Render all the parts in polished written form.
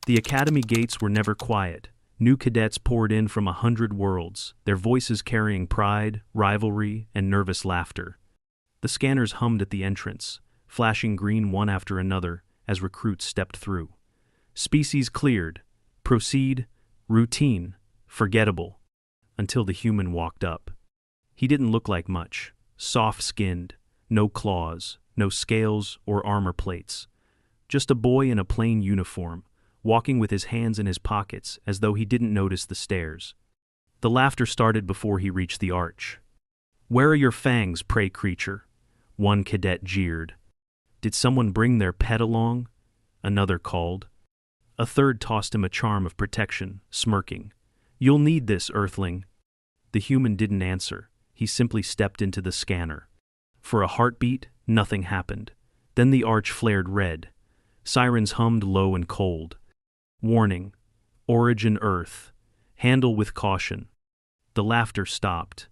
The academy gates were never quiet. New cadets poured in from 100 worlds, their voices carrying pride, rivalry, and nervous laughter. The scanners hummed at the entrance, flashing green one after another as recruits stepped through. Species cleared. Proceed. Routine. Forgettable. Until the human walked up. He didn't look like much. Soft-skinned. No claws, no scales or armor plates. Just a boy in a plain uniform, walking with his hands in his pockets as though he didn't notice the stairs. The laughter started before he reached the arch. "Where are your fangs, prey creature?" One cadet jeered. "Did someone bring their pet along?" Another called. A third tossed him a charm of protection, smirking. "You'll need this, Earthling." The human didn't answer. He simply stepped into the scanner. For a heartbeat, nothing happened. Then the arch flared red. Sirens hummed low and cold. "Warning. Origin Earth. Handle with caution." The laughter stopped.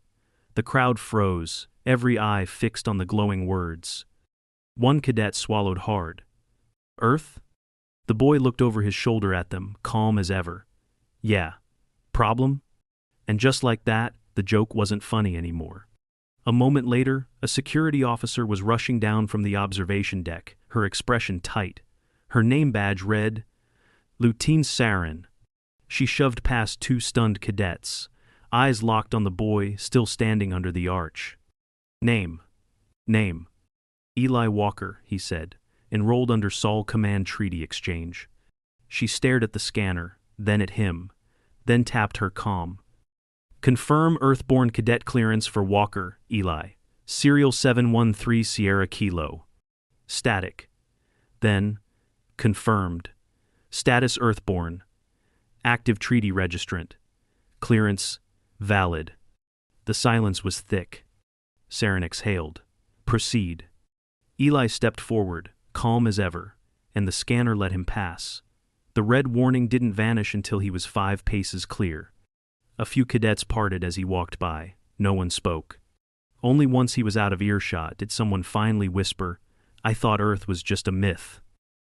The crowd froze, every eye fixed on the glowing words. One cadet swallowed hard. "Earth?" The boy looked over his shoulder at them, calm as ever. "Yeah. Problem?" And just like that, the joke wasn't funny anymore. A moment later, a security officer was rushing down from the observation deck, her expression tight. Her name badge read, Lieutenant Sarin. She shoved past two stunned cadets, eyes locked on the boy still standing under the arch. Name. Eli Walker, he said, enrolled under Sol Command Treaty Exchange. She stared at the scanner, then at him, then tapped her comm. Confirm Earthborn cadet clearance for Walker, Eli. Serial 713 Sierra Kilo. Static. Then, confirmed. Status Earthborn. Active treaty registrant. Clearance, valid. The silence was thick. Saren exhaled. Proceed. Eli stepped forward, calm as ever, and the scanner let him pass. The red warning didn't vanish until he was 5 paces clear. A few cadets parted as he walked by. No one spoke. Only once he was out of earshot did someone finally whisper, "I thought Earth was just a myth."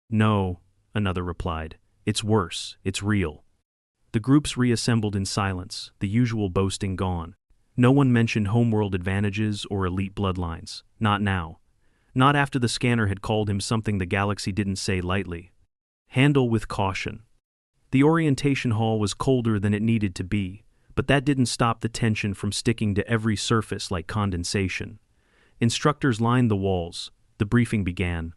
"No," another replied. "It's worse. It's real." The groups reassembled in silence, the usual boasting gone. No one mentioned homeworld advantages or elite bloodlines. Not now. Not after the scanner had called him something the galaxy didn't say lightly. Handle with caution. The orientation hall was colder than it needed to be, but that didn't stop the tension from sticking to every surface like condensation. Instructors lined the walls. The briefing began.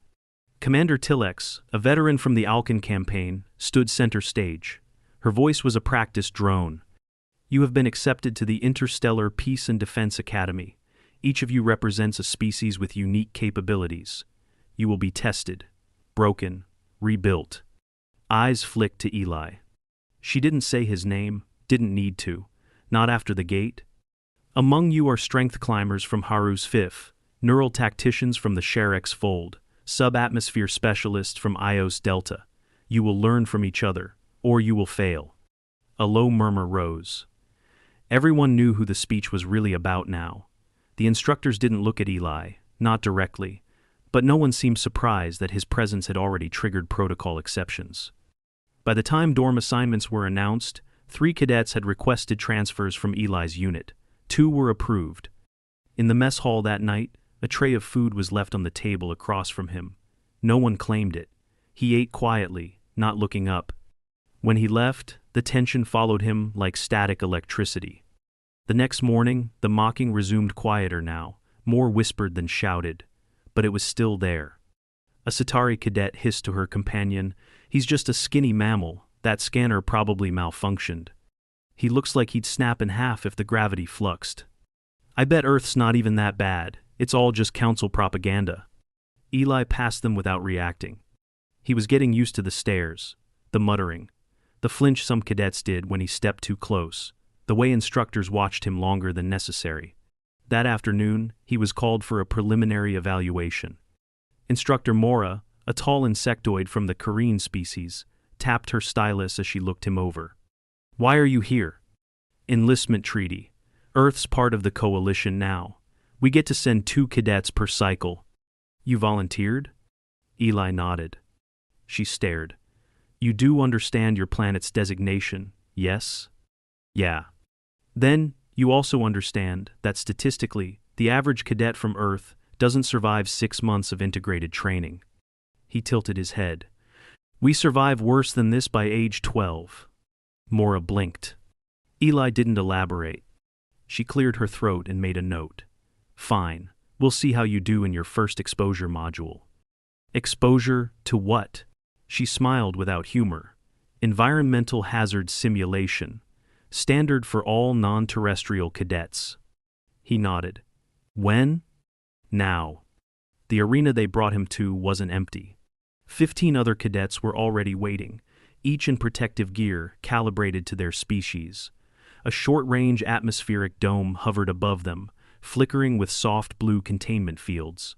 Commander Tillex, a veteran from the Alkan campaign, stood center stage. Her voice was a practiced drone. "You have been accepted to the Interstellar Peace and Defense Academy. Each of you represents a species with unique capabilities. You will be tested, broken, rebuilt." Eyes flicked to Eli. She didn't say his name, didn't need to. Not after the gate. "Among you are strength climbers from Haru's Fifth, neural tacticians from the Sherex Fold, sub-atmosphere specialists from Ios Delta. You will learn from each other, or you will fail." A low murmur rose. Everyone knew who the speech was really about now. The instructors didn't look at Eli, not directly, but no one seemed surprised that his presence had already triggered protocol exceptions. By the time dorm assignments were announced, 3 cadets had requested transfers from Eli's unit. 2 were approved. In the mess hall that night, a tray of food was left on the table across from him. No one claimed it. He ate quietly, not looking up. When he left, the tension followed him like static electricity. The next morning, the mocking resumed quieter now, more whispered than shouted, but it was still there. A Centauri cadet hissed to her companion, "He's just a skinny mammal. That scanner probably malfunctioned. He looks like he'd snap in half if the gravity fluxed. I bet Earth's not even that bad. It's all just council propaganda." Eli passed them without reacting. He was getting used to the stares, the muttering, the flinch some cadets did when he stepped too close, the way instructors watched him longer than necessary. That afternoon, he was called for a preliminary evaluation. Instructor Mora, a tall insectoid from the Careen species, tapped her stylus as she looked him over. "Why are you here?" "Enlistment treaty. Earth's part of the coalition now. We get to send 2 cadets per cycle." "You volunteered?" Eli nodded. She stared. You do understand your planet's designation, yes? Yeah. Then, you also understand that statistically, the average cadet from Earth doesn't survive 6 months of integrated training. He tilted his head. We survive worse than this by age 12. Mora blinked. Eli didn't elaborate. She cleared her throat and made a note. Fine, we'll see how you do in your first exposure module. Exposure to what? She smiled without humor. Environmental hazard simulation. Standard for all non-terrestrial cadets. He nodded. When? Now. The arena they brought him to wasn't empty. 15 other cadets were already waiting, each in protective gear calibrated to their species. A short-range atmospheric dome hovered above them, flickering with soft blue containment fields.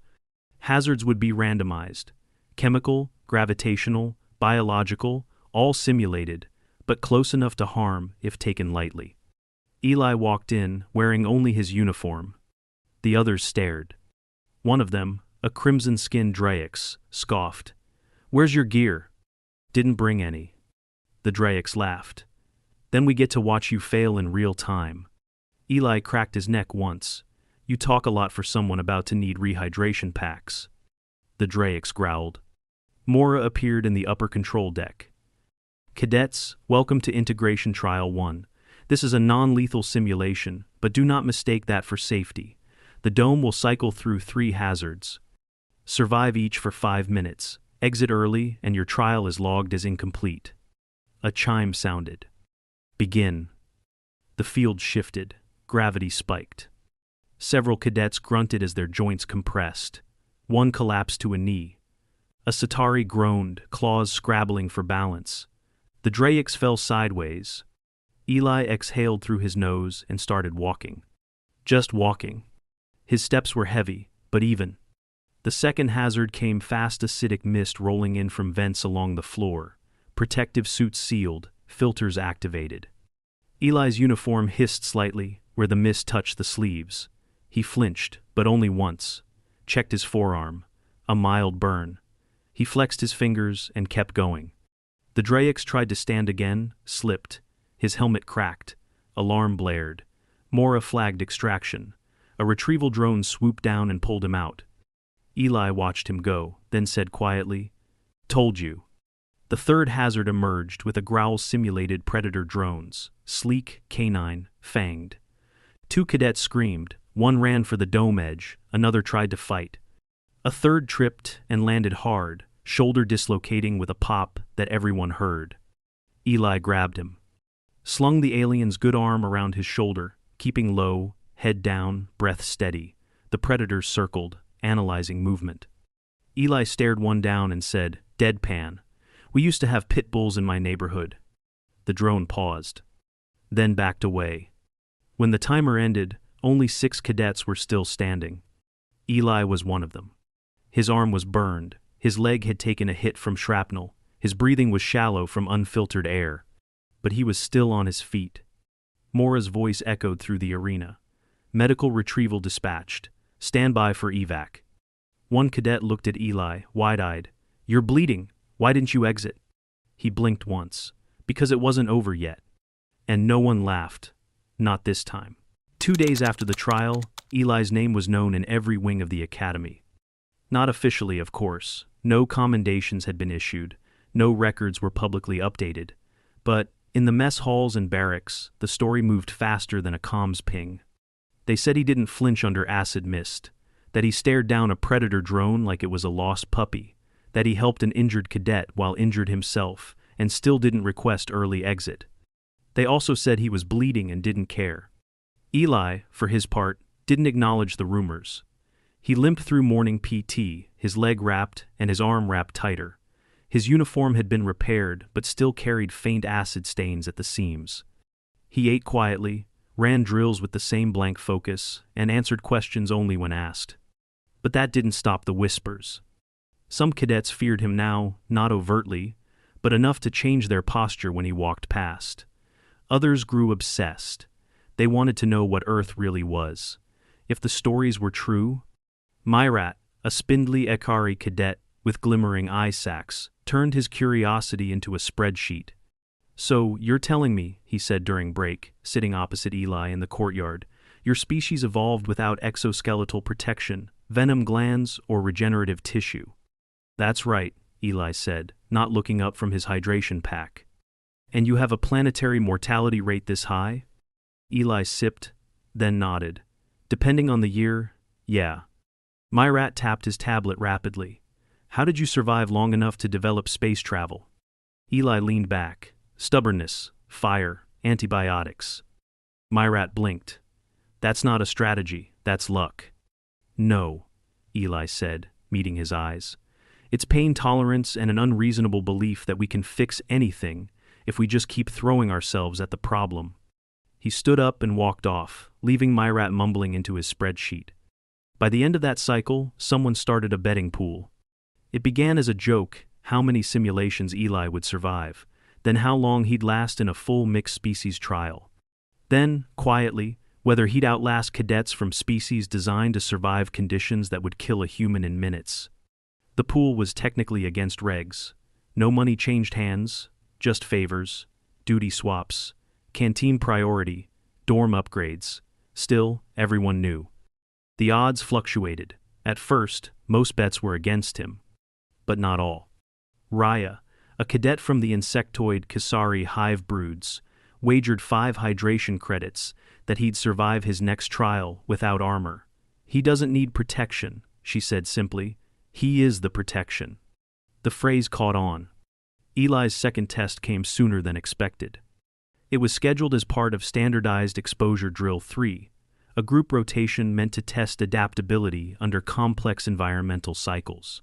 Hazards would be randomized. Chemical, gravitational, biological, all simulated, but close enough to harm if taken lightly. Eli walked in, wearing only his uniform. The others stared. One of them, a crimson-skinned Draex, scoffed. Where's your gear? Didn't bring any. The Draex laughed. Then we get to watch you fail in real time. Eli cracked his neck once. You talk a lot for someone about to need rehydration packs. The Draex growled. Mora appeared in the upper control deck. Cadets, welcome to Integration Trial 1. This is a non-lethal simulation, but do not mistake that for safety. The dome will cycle through 3 hazards. Survive each for 5 minutes. Exit early, and your trial is logged as incomplete. A chime sounded. Begin. The field shifted. Gravity spiked. Several cadets grunted as their joints compressed. One collapsed to a knee. A Satari groaned, claws scrabbling for balance. The Draex fell sideways. Eli exhaled through his nose and started walking. Just walking. His steps were heavy, but even. The second hazard came fast acidic mist rolling in from vents along the floor. Protective suits sealed, filters activated. Eli's uniform hissed slightly where the mist touched the sleeves. He flinched, but only once. Checked his forearm. A mild burn. He flexed his fingers and kept going. The Draex tried to stand again, slipped. His helmet cracked. Alarm blared. Mora flagged extraction. A retrieval drone swooped down and pulled him out. Eli watched him go, then said quietly, Told you. The third hazard emerged with a growl-simulated predator drones, sleek, canine, fanged. 2 cadets screamed. One ran for the dome edge, another tried to fight. A third tripped and landed hard, shoulder dislocating with a pop that everyone heard. Eli grabbed him. Slung the alien's good arm around his shoulder, keeping low, head down, breath steady. The predators circled, analyzing movement. Eli stared one down and said, deadpan. We used to have pit bulls in my neighborhood. The drone paused. Then backed away. When the timer ended, only 6 cadets were still standing. Eli was one of them. His arm was burned, his leg had taken a hit from shrapnel, his breathing was shallow from unfiltered air. But he was still on his feet. Mora's voice echoed through the arena. Medical retrieval dispatched. Stand by for evac. One cadet looked at Eli, wide-eyed. You're bleeding. Why didn't you exit? He blinked once. Because it wasn't over yet. And no one laughed. Not this time. 2 days after the trial, Eli's name was known in every wing of the academy. Not officially, of course. No commendations had been issued. No records were publicly updated. But in the mess halls and barracks, the story moved faster than a comms ping. They said he didn't flinch under acid mist, that he stared down a predator drone like it was a lost puppy, that he helped an injured cadet while injured himself and still didn't request early exit. They also said he was bleeding and didn't care. Eli, for his part, didn't acknowledge the rumors. He limped through morning PT, his leg wrapped and his arm wrapped tighter. His uniform had been repaired but still carried faint acid stains at the seams. He ate quietly, ran drills with the same blank focus, and answered questions only when asked. But that didn't stop the whispers. Some cadets feared him now, not overtly, but enough to change their posture when he walked past. Others grew obsessed. They wanted to know what Earth really was. If the stories were true. Myrat, a spindly Ekari cadet, with glimmering eye sacs, turned his curiosity into a spreadsheet. "So, you're telling me," he said during break, sitting opposite Eli in the courtyard, "your species evolved without exoskeletal protection, venom glands, or regenerative tissue." "That's right," Eli said, not looking up from his hydration pack. "And you have a planetary mortality rate this high?" Eli sipped, then nodded. "Depending on the year, yeah." Myrat tapped his tablet rapidly. "How did you survive long enough to develop space travel?" Eli leaned back. "Stubbornness, fire, antibiotics." Myrat blinked. "That's not a strategy, that's luck." "No," Eli said, meeting his eyes. "It's pain tolerance and an unreasonable belief that we can fix anything if we just keep throwing ourselves at the problem." He stood up and walked off, leaving Myrat mumbling into his spreadsheet. By the end of that cycle, someone started a betting pool. It began as a joke, how many simulations Eli would survive, then how long he'd last in a full mixed species trial. Then, quietly, whether he'd outlast cadets from species designed to survive conditions that would kill a human in minutes. The pool was technically against regs. No money changed hands, just favors, duty swaps, canteen priority, dorm upgrades. Still, everyone knew. The odds fluctuated. At first, most bets were against him. But not all. Raya, a cadet from the insectoid Kasari hive broods, wagered 5 hydration credits that he'd survive his next trial without armor. "He doesn't need protection," she said simply. "He is the protection." The phrase caught on. Eli's second test came sooner than expected. It was scheduled as part of Standardized Exposure Drill 3, a group rotation meant to test adaptability under complex environmental cycles.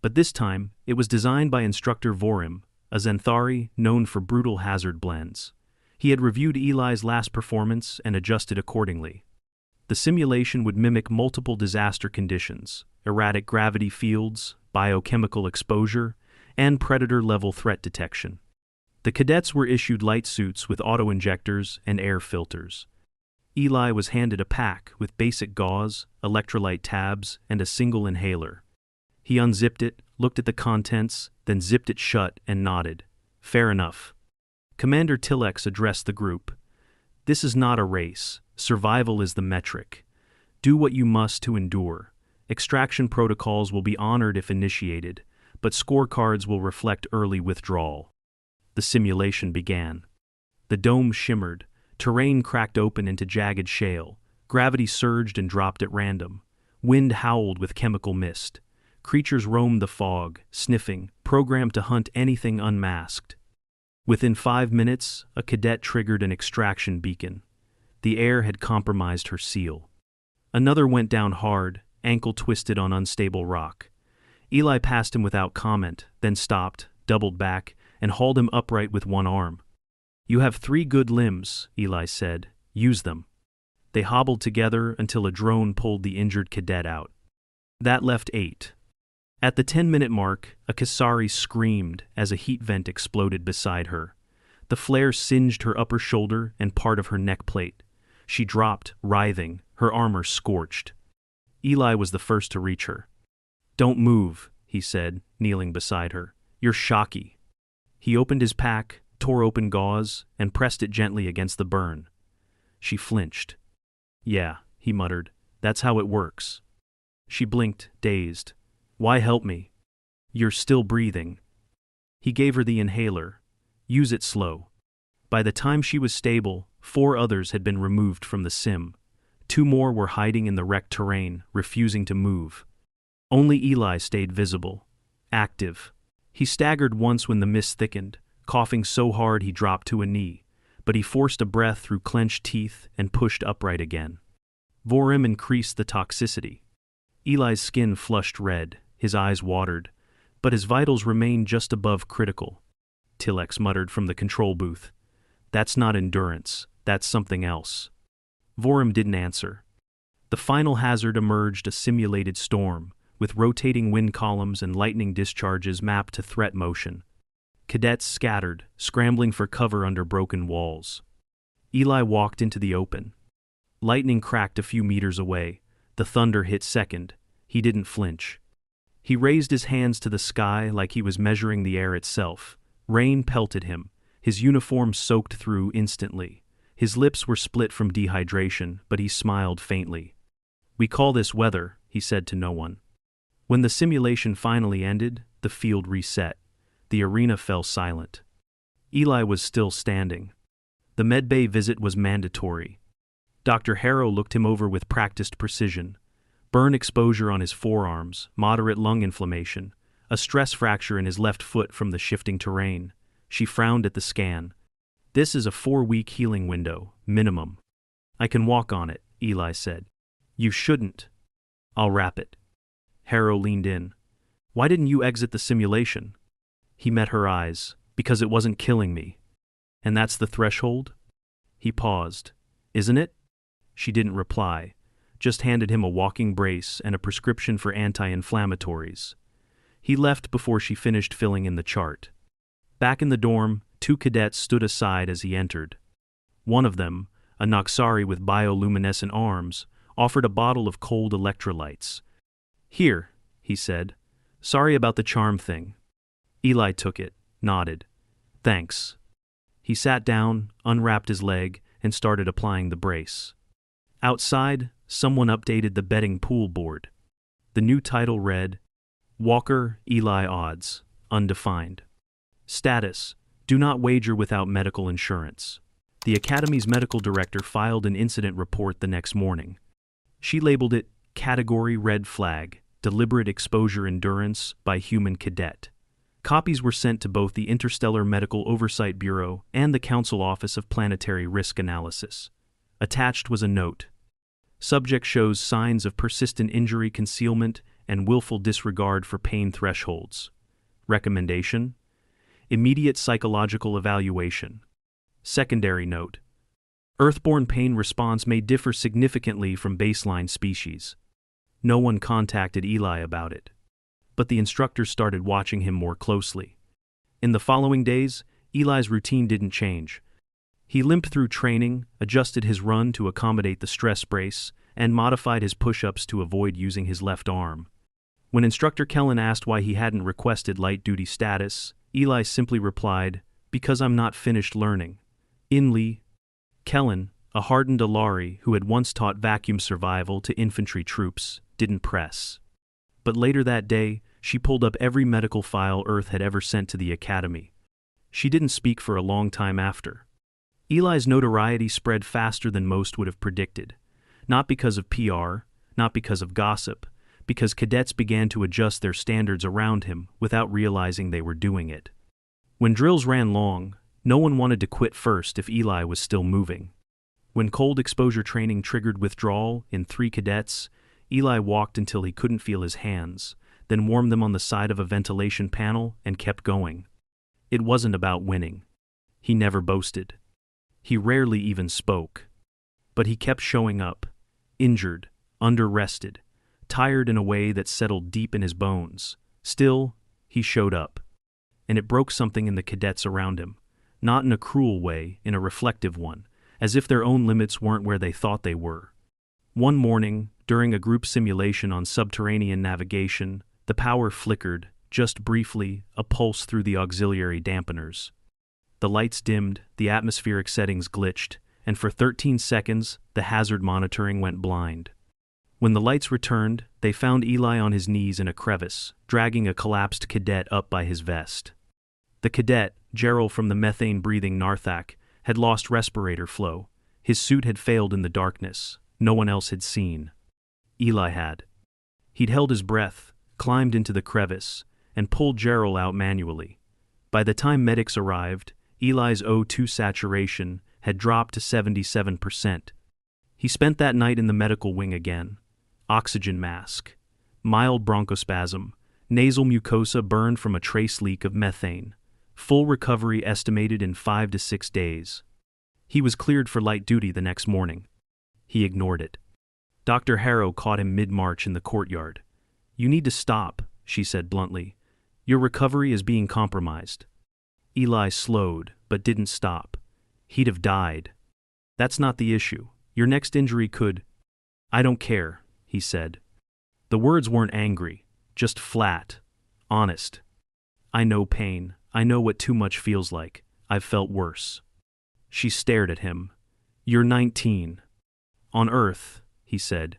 But this time, it was designed by instructor Vorim, a Xanthari known for brutal hazard blends. He had reviewed Eli's last performance and adjusted accordingly. The simulation would mimic multiple disaster conditions: erratic gravity fields, biochemical exposure, and predator-level threat detection. The cadets were issued light suits with auto-injectors and air filters. Eli was handed a pack with basic gauze, electrolyte tabs, and a single inhaler. He unzipped it, looked at the contents, then zipped it shut and nodded. "Fair enough." Commander Tilex addressed the group. "This is not a race. Survival is the metric. Do what you must to endure. Extraction protocols will be honored if initiated, but scorecards will reflect early withdrawal." The simulation began. The dome shimmered, terrain cracked open into jagged shale, gravity surged and dropped at random, wind howled with chemical mist. Creatures roamed the fog, sniffing, programmed to hunt anything unmasked. Within 5 minutes, a cadet triggered an extraction beacon. The air had compromised her seal. Another went down hard, ankle twisted on unstable rock. Eli passed him without comment, then stopped, doubled back, and hauled him upright with one arm. "You have 3 good limbs," Eli said. "Use them." They hobbled together until a drone pulled the injured cadet out. That left 8. At the 10-minute mark, a Kasari screamed as a heat vent exploded beside her. The flare singed her upper shoulder and part of her neck plate. She dropped, writhing, her armor scorched. Eli was the first to reach her. "Don't move," he said, kneeling beside her. "You're shocky." He opened his pack, tore open gauze, and pressed it gently against the burn. She flinched. "Yeah," he muttered, "that's how it works." She blinked, dazed. "Why help me?" "You're still breathing." He gave her the inhaler. "Use it slow." By the time she was stable, 4 others had been removed from the sim. 2 more were hiding in the wrecked terrain, refusing to move. Only Eli stayed visible, active. He staggered once when the mist thickened, coughing so hard he dropped to a knee, but he forced a breath through clenched teeth and pushed upright again. Vorim increased the toxicity. Eli's skin flushed red, his eyes watered, but his vitals remained just above critical. Tilex muttered from the control booth. "That's not endurance, that's something else." Vorim didn't answer. The final hazard emerged, a simulated storm, with rotating wind columns and lightning discharges mapped to threat motion. Cadets scattered, scrambling for cover under broken walls. Eli walked into the open. Lightning cracked a few meters away. The thunder hit second. He didn't flinch. He raised his hands to the sky like he was measuring the air itself. Rain pelted him, his uniform soaked through instantly. His lips were split from dehydration, but he smiled faintly. "We call this weather," he said to no one. When the simulation finally ended, the field reset. The arena fell silent. Eli was still standing. The medbay visit was mandatory. Dr. Harrow looked him over with practiced precision. Burn exposure on his forearms, moderate lung inflammation, a stress fracture in his left foot from the shifting terrain. She frowned at the scan. "This is a 4-week healing window, minimum." "I can walk on it," Eli said. "You shouldn't." "I'll wrap it." Harrow leaned in. "Why didn't you exit the simulation?" He met her eyes. "Because it wasn't killing me." "And that's the threshold?" He paused. "Isn't it?" She didn't reply, just handed him a walking brace and a prescription for anti-inflammatories. He left before she finished filling in the chart. Back in the dorm, 2 cadets stood aside as he entered. One of them, a Noxari with bioluminescent arms, offered a bottle of cold electrolytes. "Here," he said. "Sorry about the charm thing." Eli took it, nodded. "Thanks." He sat down, unwrapped his leg, and started applying the brace. Outside, someone updated the betting pool board. The new title read, "Walker, Eli odds, undefined. Status, do not wager without medical insurance." The Academy's medical director filed an incident report the next morning. She labeled it, "Category Red Flag, Deliberate Exposure Endurance by Human Cadet." Copies were sent to both the Interstellar Medical Oversight Bureau and the Council Office of Planetary Risk Analysis. Attached was a note. Subject shows signs of persistent injury concealment and willful disregard for pain thresholds. Recommendation: immediate psychological evaluation. Secondary note: Earthborne pain response may differ significantly from baseline species. No one contacted Eli about it. But the instructors started watching him more closely. In the following days, Eli's routine didn't change. He limped through training, adjusted his run to accommodate the stress brace, and modified his push-ups to avoid using his left arm. When Instructor Kellen asked why he hadn't requested light-duty status, Eli simply replied, "Because I'm not finished learning." Kellen, a hardened Alari who had once taught vacuum survival to infantry troops, didn't press. But later that day, she pulled up every medical file Earth had ever sent to the Academy. She didn't speak for a long time after. Eli's notoriety spread faster than most would have predicted. Not because of PR, not because of gossip, because cadets began to adjust their standards around him without realizing they were doing it. When drills ran long, no one wanted to quit first if Eli was still moving. When cold exposure training triggered withdrawal in 3 cadets, Eli walked until he couldn't feel his hands, then warmed them on the side of a ventilation panel and kept going. It wasn't about winning. He never boasted. He rarely even spoke. But he kept showing up, injured, under-rested, tired in a way that settled deep in his bones. Still, he showed up. And it broke something in the cadets around him, not in a cruel way, in a reflective one, as if their own limits weren't where they thought they were. One morning, during a group simulation on subterranean navigation, the power flickered, just briefly, a pulse through the auxiliary dampeners. The lights dimmed, the atmospheric settings glitched, and for 13 seconds, the hazard monitoring went blind. When the lights returned, they found Eli on his knees in a crevice, dragging a collapsed cadet up by his vest. The cadet, Gerald from the methane-breathing Narthak, had lost respirator flow. His suit had failed in the darkness. No one else had seen. Eli had. He'd held his breath, climbed into the crevice, and pulled Gerald out manually. By the time medics arrived, Eli's O2 saturation had dropped to 77%. He spent that night in the medical wing again. Oxygen mask. Mild bronchospasm. Nasal mucosa burned from a trace leak of methane. Full recovery estimated in 5 to 6 days. He was cleared for light duty the next morning. He ignored it. Dr. Harrow caught him mid-march in the courtyard. "You need to stop," she said bluntly. "Your recovery is being compromised." Eli slowed, but didn't stop. He'd have died. "That's not the issue. Your next injury could—" "I don't care," he said. The words weren't angry. Just flat. Honest. I know pain. I know what too much feels like. I've felt worse. She stared at him. You're 19. On Earth, he said.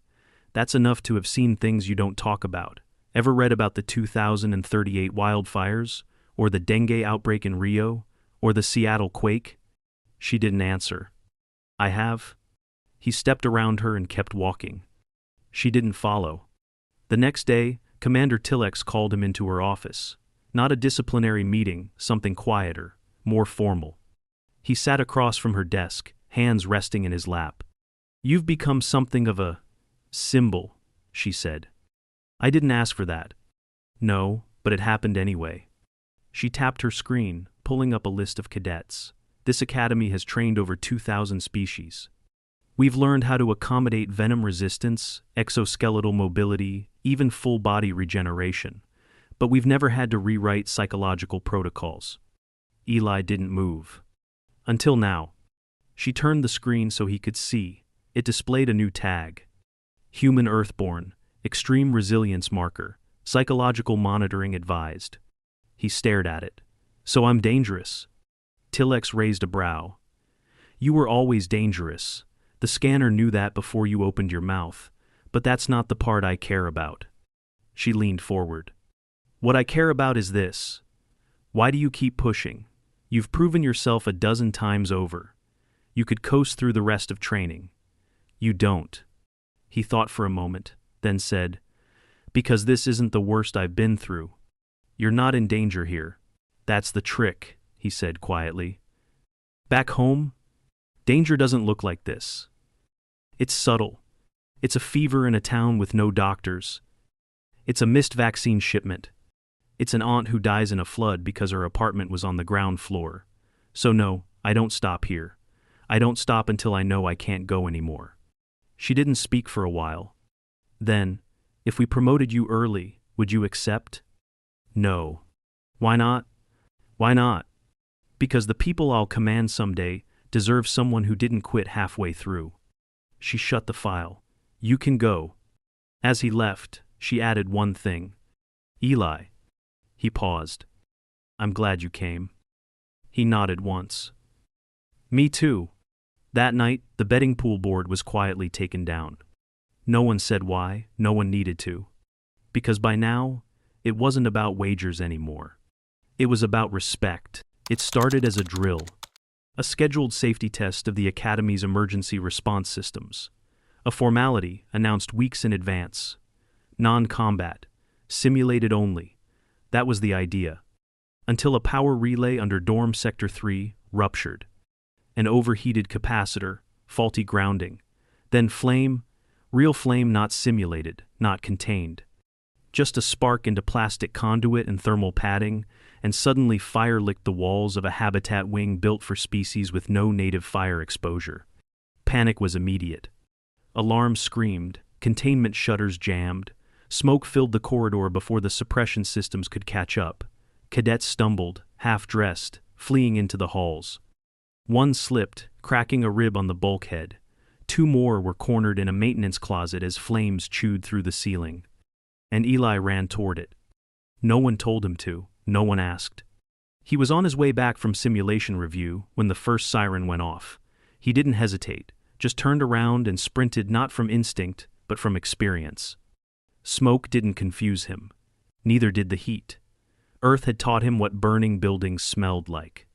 That's enough to have seen things you don't talk about. Ever read about the 2038 wildfires? Or the dengue outbreak in Rio? Or the Seattle quake? She didn't answer. I have. He stepped around her and kept walking. She didn't follow. The next day, Commander Tillex called him into her office. Not a disciplinary meeting, something quieter, more formal. He sat across from her desk, hands resting in his lap. You've become something of a symbol, she said. I didn't ask for that. No, but it happened anyway. She tapped her screen, pulling up a list of cadets. This academy has trained over 2,000 species. We've learned how to accommodate venom resistance, exoskeletal mobility, even full-body regeneration. But we've never had to rewrite psychological protocols. Eli didn't move. Until now. She turned the screen so he could see. It displayed a new tag. Human Earthborn, Extreme Resilience Marker, Psychological Monitoring Advised. He stared at it. So I'm dangerous. Tillex raised a brow. You were always dangerous. The scanner knew that before you opened your mouth, but that's not the part I care about. She leaned forward. What I care about is this. Why do you keep pushing? You've proven yourself a dozen times over. You could coast through the rest of training. You don't. He thought for a moment, then said, because this isn't the worst I've been through. You're not in danger here. That's the trick, he said quietly. Back home, danger doesn't look like this. It's subtle. It's a fever in a town with no doctors. It's a missed vaccine shipment. It's an aunt who dies in a flood because her apartment was on the ground floor. So no, I don't stop here. I don't stop until I know I can't go anymore. She didn't speak for a while. Then, if we promoted you early, would you accept? No. Why not? Why not? Because the people I'll command someday deserve someone who didn't quit halfway through. She shut the file. You can go. As he left, she added one thing. Eli. He paused. I'm glad you came. He nodded once. Me too. That night, the betting pool board was quietly taken down. No one said why, no one needed to. Because by now, it wasn't about wagers anymore. It was about respect. It started as a drill. A scheduled safety test of the Academy's emergency response systems. A formality announced weeks in advance. Non-combat. Simulated only. That was the idea. Until a power relay under Dorm Sector 3 ruptured. An overheated capacitor, faulty grounding. Then flame, real flame not simulated, not contained. Just a spark into plastic conduit and thermal padding, and suddenly fire licked the walls of a habitat wing built for species with no native fire exposure. Panic was immediate. Alarms screamed, containment shutters jammed, smoke filled the corridor before the suppression systems could catch up. Cadets stumbled, half-dressed, fleeing into the halls. One slipped, cracking a rib on the bulkhead. Two more were cornered in a maintenance closet as flames chewed through the ceiling. And Eli ran toward it. No one told him to, no one asked. He was on his way back from simulation review when the first siren went off. He didn't hesitate, just turned around and sprinted not from instinct, but from experience. Smoke didn't confuse him. Neither did the heat. Earth had taught him what burning buildings smelled like.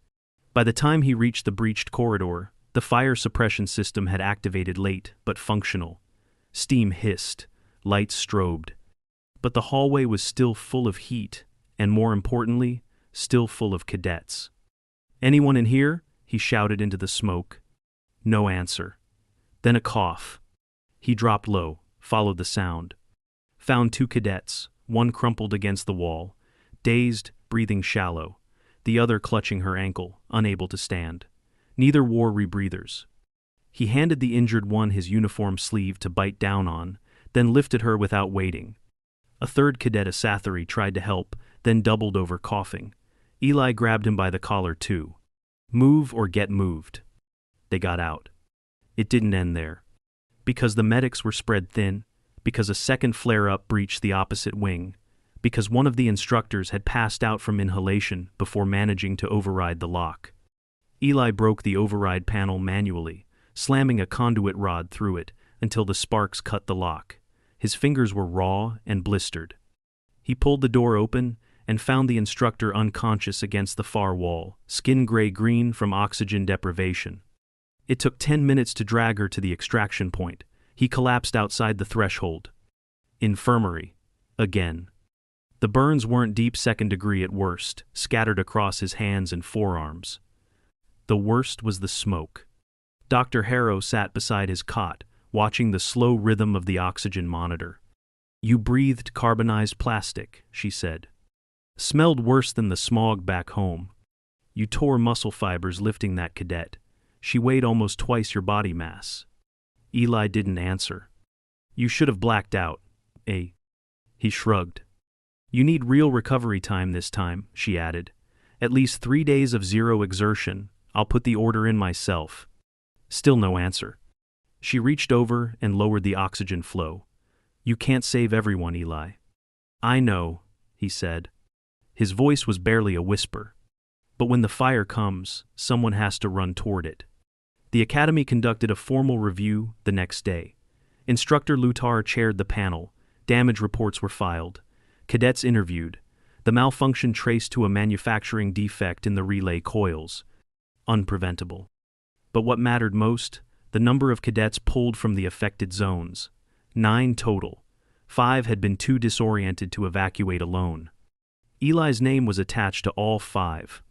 By the time he reached the breached corridor, the fire suppression system had activated late but functional. Steam hissed, lights strobed. But the hallway was still full of heat, and more importantly, still full of cadets. Anyone in here? He shouted into the smoke. No answer. Then a cough. He dropped low, followed the sound. Found two cadets, one crumpled against the wall, dazed, breathing shallow, the other clutching her ankle, unable to stand. Neither wore rebreathers. He handed the injured one his uniform sleeve to bite down on, then lifted her without waiting. A third cadet Asathari tried to help, then doubled over coughing. Eli grabbed him by the collar too. Move or get moved. They got out. It didn't end there. Because the medics were spread thin, because a second flare-up breached the opposite wing, because one of the instructors had passed out from inhalation before managing to override the lock. Eli broke the override panel manually, slamming a conduit rod through it until the sparks cut the lock. His fingers were raw and blistered. He pulled the door open and found the instructor unconscious against the far wall, skin gray-green from oxygen deprivation. It took 10 minutes to drag her to the extraction point. He collapsed outside the threshold. Infirmary. Again. The burns weren't deep, second degree at worst, scattered across his hands and forearms. The worst was the smoke. Dr. Harrow sat beside his cot, watching the slow rhythm of the oxygen monitor. "You breathed carbonized plastic," she said. "Smelled worse than the smog back home. You tore muscle fibers lifting that cadet. She weighed almost twice your body mass." Eli didn't answer. "You should have blacked out, eh?" He shrugged. "You need real recovery time this time," she added. "At least 3 days of zero exertion. I'll put the order in myself." Still no answer. She reached over and lowered the oxygen flow. "You can't save everyone, Eli." "I know," he said. His voice was barely a whisper. "But when the fire comes, someone has to run toward it." The Academy conducted a formal review the next day. Instructor Lutar chaired the panel. Damage reports were filed. Cadets interviewed. The malfunction traced to a manufacturing defect in the relay coils. Unpreventable. But what mattered most? The number of cadets pulled from the affected zones. 9 total. 5 had been too disoriented to evacuate alone. Eli's name was attached to all 5.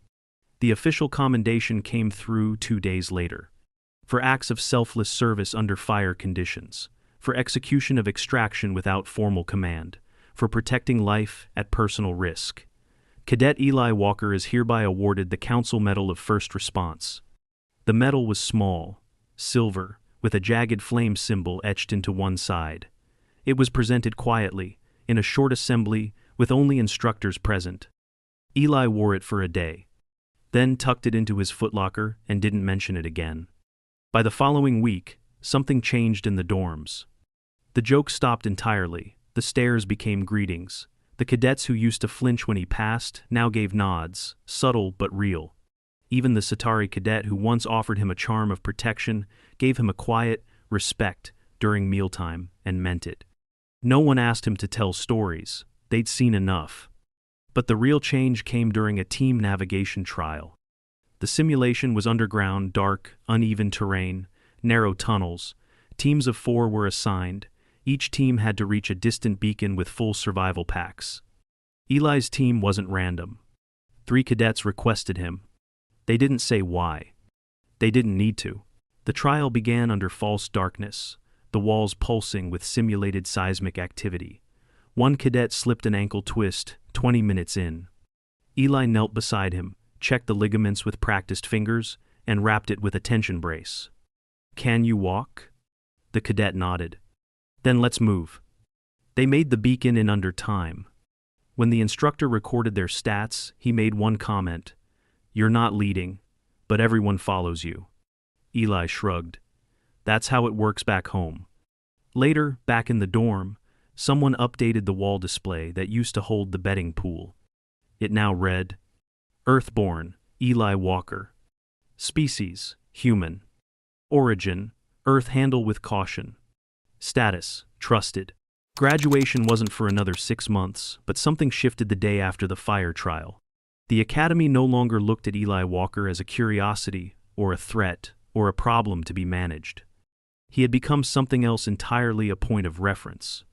The official commendation came through 2 days later. For acts of selfless service under fire conditions. For execution of extraction without formal command. For protecting life at personal risk. Cadet Eli Walker is hereby awarded the Council Medal of First Response. The medal was small, silver, with a jagged flame symbol etched into one side. It was presented quietly, in a short assembly, with only instructors present. Eli wore it for a day, then tucked it into his footlocker and didn't mention it again. By the following week, something changed in the dorms. The joke stopped entirely. The stares became greetings. The cadets who used to flinch when he passed now gave nods, subtle but real. Even the Satari cadet who once offered him a charm of protection gave him a quiet respect during mealtime and meant it. No one asked him to tell stories. They'd seen enough. But the real change came during a team navigation trial. The simulation was underground, dark, uneven terrain, narrow tunnels. Teams of 4 were assigned. Each team had to reach a distant beacon with full survival packs. Eli's team wasn't random. 3 cadets requested him. They didn't say why. They didn't need to. The trial began under false darkness, the walls pulsing with simulated seismic activity. One cadet slipped an ankle twist 20 minutes in. Eli knelt beside him, checked the ligaments with practiced fingers, and wrapped it with a tension brace. "Can you walk?" The cadet nodded. "Then let's move." They made the beacon in under time. When the instructor recorded their stats, he made one comment. "You're not leading, but everyone follows you." Eli shrugged. "That's how it works back home." Later, back in the dorm, someone updated the wall display that used to hold the betting pool. It now read, "Earthborn, Eli Walker. Species, human. Origin, Earth, handle with caution. Status, trusted." Graduation wasn't for another 6 months, but something shifted the day after the fire trial. The Academy no longer looked at Eli Walker as a curiosity, or a threat, or a problem to be managed. He had become something else entirely, a point of reference.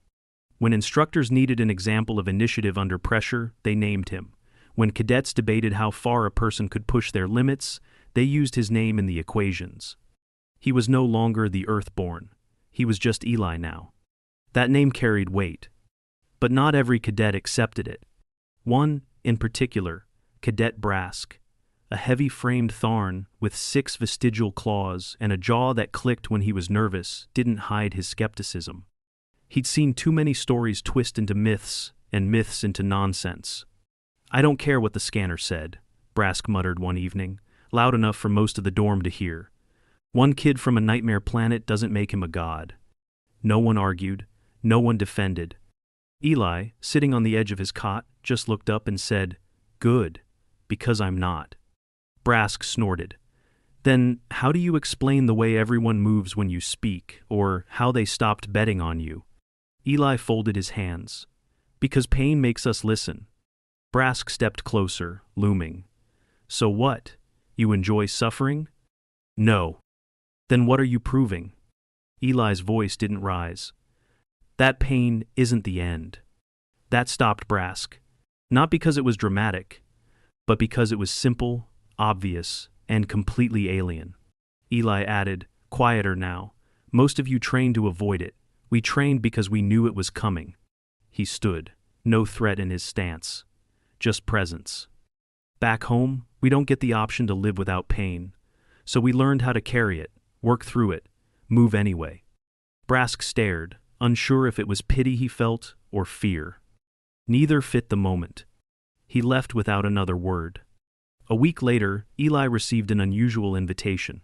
When instructors needed an example of initiative under pressure, they named him. When cadets debated how far a person could push their limits, they used his name in the equations. He was no longer the Earthborn. He was just Eli now. That name carried weight. But not every cadet accepted it. One, in particular, Cadet Brask, a heavy-framed Tharn with 6 vestigial claws and a jaw that clicked when he was nervous, didn't hide his skepticism. He'd seen too many stories twist into myths and myths into nonsense. "I don't care what the scanner said," Brask muttered one evening, loud enough for most of the dorm to hear. "One kid from a nightmare planet doesn't make him a god." No one argued. No one defended. Eli, sitting on the edge of his cot, just looked up and said, "Good, because I'm not." Brask snorted. "Then how do you explain the way everyone moves when you speak, or how they stopped betting on you?" Eli folded his hands. "Because pain makes us listen." Brask stepped closer, looming. "So what? You enjoy suffering?" "No." "Then what are you proving?" Eli's voice didn't rise. "That pain isn't the end." That stopped Brask. Not because it was dramatic, but because it was simple, obvious, and completely alien. Eli added, quieter now, "Most of you trained to avoid it. We trained because we knew it was coming." He stood, no threat in his stance. Just presence. "Back home, we don't get the option to live without pain. So we learned how to carry it, work through it, move anyway." Brask stared, unsure if it was pity he felt or fear. Neither fit the moment. He left without another word. A week later, Eli received an unusual invitation.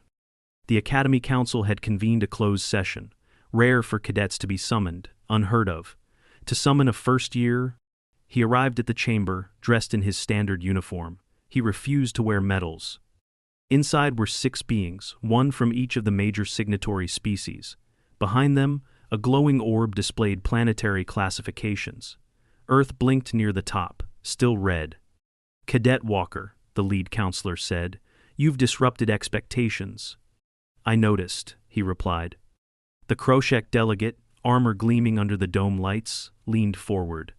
The Academy Council had convened a closed session, rare for cadets to be summoned, unheard of. To summon a first year, he arrived at the chamber, dressed in his standard uniform. He refused to wear medals. Inside were 6 beings, one from each of the major signatory species. Behind them, a glowing orb displayed planetary classifications. Earth blinked near the top, still red. "Cadet Walker," the lead counselor said, "you've disrupted expectations." "I noticed," he replied. The Kroshek delegate, armor gleaming under the dome lights, leaned forward.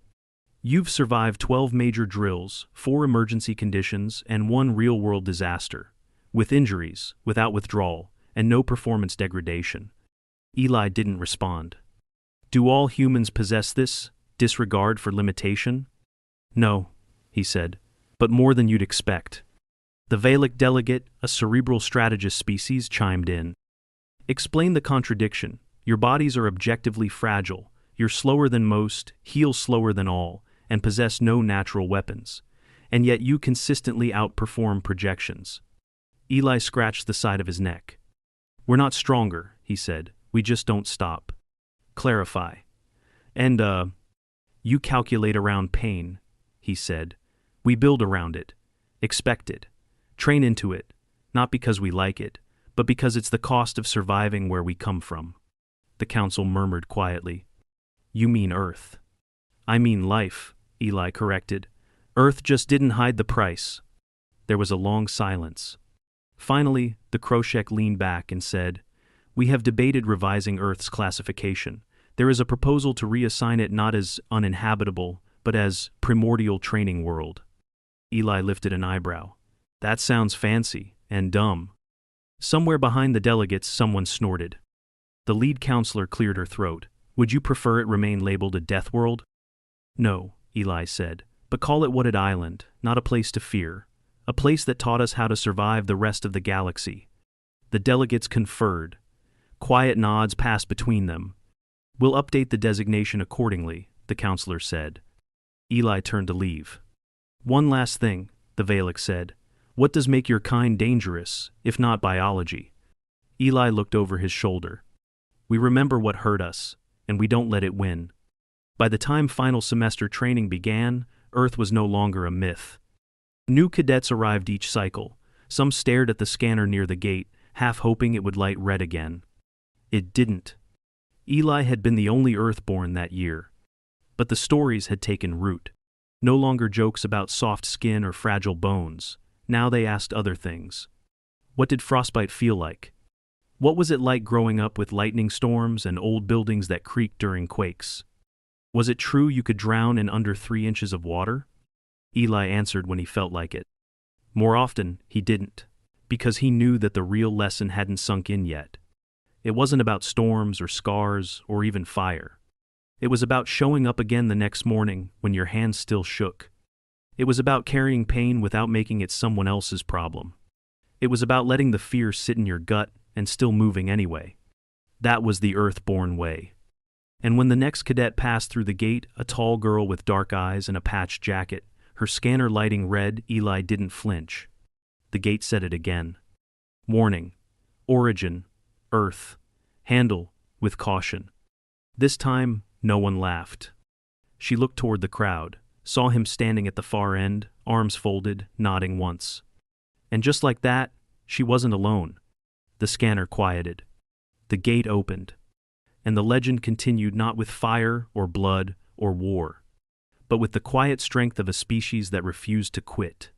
"You've survived 12 major drills, 4 emergency conditions, and 1 real-world disaster. With injuries, without withdrawal, and no performance degradation." Eli didn't respond. "Do all humans possess this disregard for limitation?" "No," he said, "but more than you'd expect." The Valak delegate, a cerebral strategist species, chimed in. "Explain the contradiction. Your bodies are objectively fragile. You're slower than most, heal slower than all, and possess no natural weapons. And yet you consistently outperform projections." Eli scratched the side of his neck. "We're not stronger," he said. "We just don't stop." "Clarify." "And, you calculate around pain," he said. "We build around it. Expect it. Train into it, not because we like it, but because it's the cost of surviving where we come from." The council murmured quietly. "You mean Earth." "I mean life," Eli corrected. "Earth just didn't hide the price." There was a long silence. Finally, the Kroshek leaned back and said, "We have debated revising Earth's classification. There is a proposal to reassign it not as uninhabitable, but as primordial training world." Eli lifted an eyebrow. "That sounds fancy and dumb." Somewhere behind the delegates, someone snorted. The lead counselor cleared her throat. "Would you prefer it remain labeled a death world?" "No," Eli said, "but call it Wooded Island, not a place to fear. A place that taught us how to survive the rest of the galaxy." The delegates conferred. Quiet nods passed between them. "We'll update the designation accordingly," the counselor said. Eli turned to leave. "One last thing," the Valak said. "What does make your kind dangerous, if not biology?" Eli looked over his shoulder. "We remember what hurt us, and we don't let it win." By the time final semester training began, Earth was no longer a myth. New cadets arrived each cycle. Some stared at the scanner near the gate, half hoping it would light red again. It didn't. Eli had been the only Earthborn that year. But the stories had taken root. No longer jokes about soft skin or fragile bones. Now they asked other things. What did frostbite feel like? What was it like growing up with lightning storms and old buildings that creaked during quakes? Was it true you could drown in under 3 inches of water? Eli answered when he felt like it. More often, he didn't, because he knew that the real lesson hadn't sunk in yet. It wasn't about storms or scars or even fire. It was about showing up again the next morning when your hands still shook. It was about carrying pain without making it someone else's problem. It was about letting the fear sit in your gut and still moving anyway. That was the Earthborn way. And when the next cadet passed through the gate, a tall girl with dark eyes and a patched jacket, her scanner lighting red, Eli didn't flinch. The gate said it again. Warning. Origin. Earth. Handle with caution. This time, no one laughed. She looked toward the crowd, saw him standing at the far end, arms folded, nodding once. And just like that, she wasn't alone. The scanner quieted. The gate opened. And the legend continued not with fire or blood or war, but with the quiet strength of a species that refused to quit.